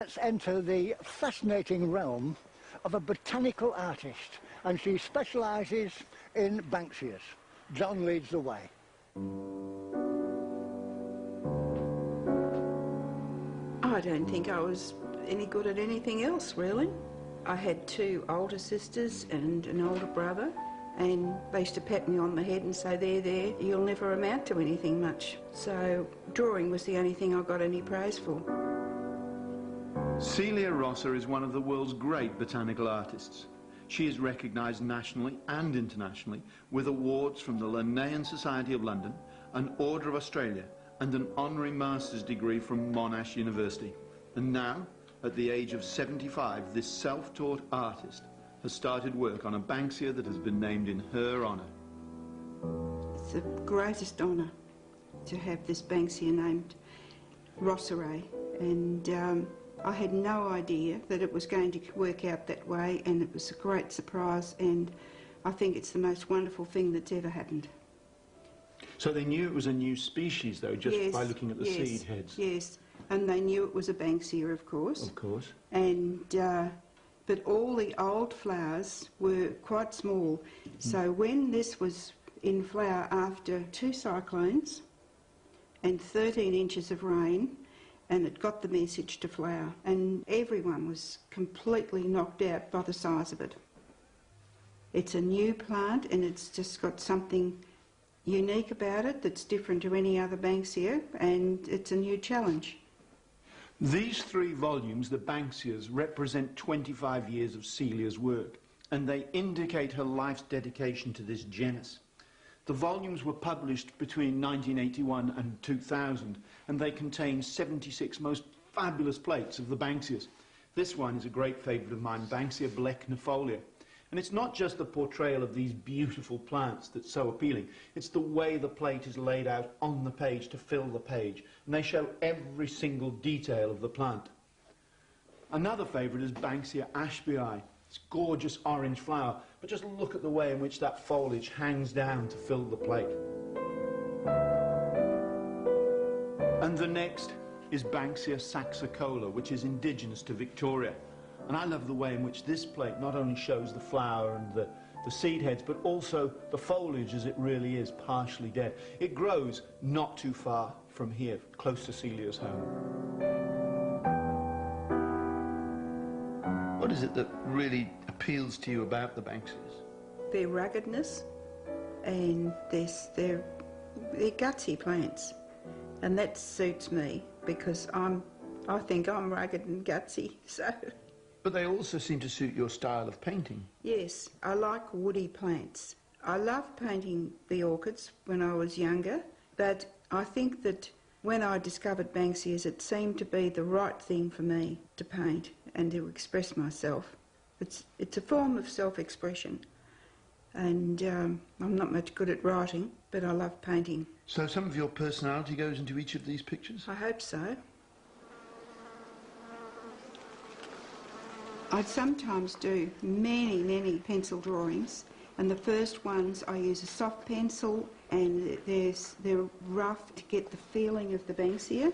Let's enter the fascinating realm of a botanical artist, and she specialises in Banksias. John leads the way. I don't think I was any good at anything else, really. I had two older sisters and an older brother, and they used to pat me on the head and say, there, you'll never amount to anything much. So drawing was the only thing I got any praise for. Celia Rosser is one of the world's great botanical artists. She is recognised nationally and internationally with awards from the Linnean Society of London, an Order of Australia and an honorary master's degree from Monash University. And now, at the age of 75, this self-taught artist has started work on a Banksia that has been named in her honour. It's the greatest honour to have this Banksia named Rosserae, and I had no idea that it was going to work out that way, and it was a great surprise, and I think it's the most wonderful thing that's ever happened. So they knew it was a new species, though, just by looking at the seed heads? Yes, and they knew it was a Banksia, of course. Of course. And, but all the old flowers were quite small, so when this was in flower after 2 cyclones and 13 inches of rain, and it got the message to flower, and everyone was completely knocked out by the size of it. It's a new plant, and it's just got something unique about it that's different to any other Banksia, and it's a new challenge. These 3 volumes, the Banksias, represent 25 years of Celia's work, and they indicate her life's dedication to this genus. The volumes were published between 1981 and 2000, and they contain 76 most fabulous plates of the Banksias. This one is a great favourite of mine, Banksia blechnifolia. And it's not just the portrayal of these beautiful plants that's so appealing, it's the way the plate is laid out on the page to fill the page, and they show every single detail of the plant. Another favourite is Banksia ashbyi. It's gorgeous orange flower, but just look at the way in which that foliage hangs down to fill the plate. And the next is Banksia saxicola, which is indigenous to Victoria. And I love the way in which this plate not only shows the flower and the seed heads, but also the foliage as it really is, partially dead. It grows not too far from here, close to Celia's home. What is it that really appeals to you about the Banksias? Their ruggedness, and they're gutsy plants, and that suits me because I think I'm rugged and gutsy, so. But they also seem to suit your style of painting. Yes, I like woody plants. I loved painting the orchids when I was younger, but I think that when I discovered Banksias, it seemed to be the right thing for me to paint and to express myself. It's a form of self-expression, and I'm not much good at writing, but I love painting. So some of your personality goes into each of these pictures? I hope so. I sometimes do many pencil drawings, and the first ones I use a soft pencil, and they're rough to get the feeling of the Banksia.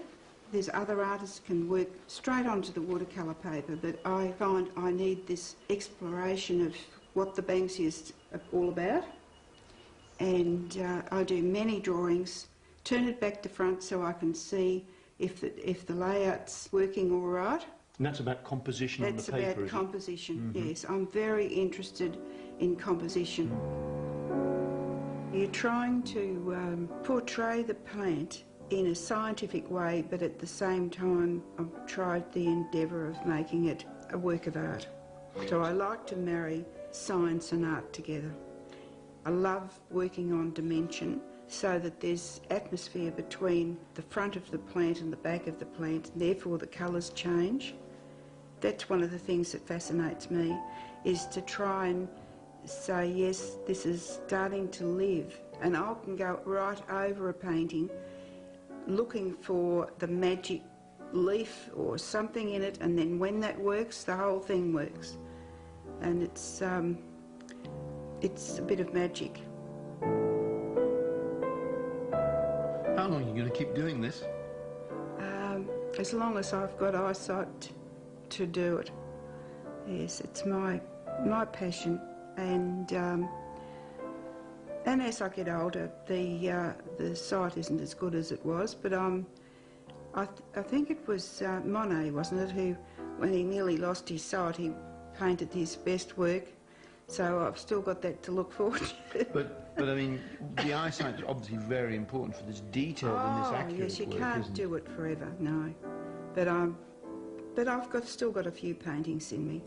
There's other artists can work straight onto the watercolour paper, but I find I need this exploration of what the Banksia is all about. And I do many drawings, turn it back to front so I can see if the layout's working all right. And that's about composition on the paper, That's about composition, yes. I'm very interested in composition. You're trying to portray the plant in a scientific way, but at the same time I've tried the endeavour of making it a work of art. So I like to marry science and art together. I love working on dimension so that there's atmosphere between the front of the plant and the back of the plant, and therefore the colours change. That's one of the things that fascinates me, is to try and say, yes, this is starting to live, and I can go right over a painting looking for the magic leaf or something in it, and then when that works, the whole thing works. And it's a bit of magic. How long are you going to keep doing this? As long as I've got eyesight to do it. Yes, it's my passion, and as I get older, the sight isn't as good as it was. But I think it was Monet, wasn't it, who, when he nearly lost his sight, he painted his best work. So I've still got that to look forward to. But I mean, the eyesight is obviously very important for this detail and this accurate yes, you work, can't isn't do it forever, no. But I've still got a few paintings in me.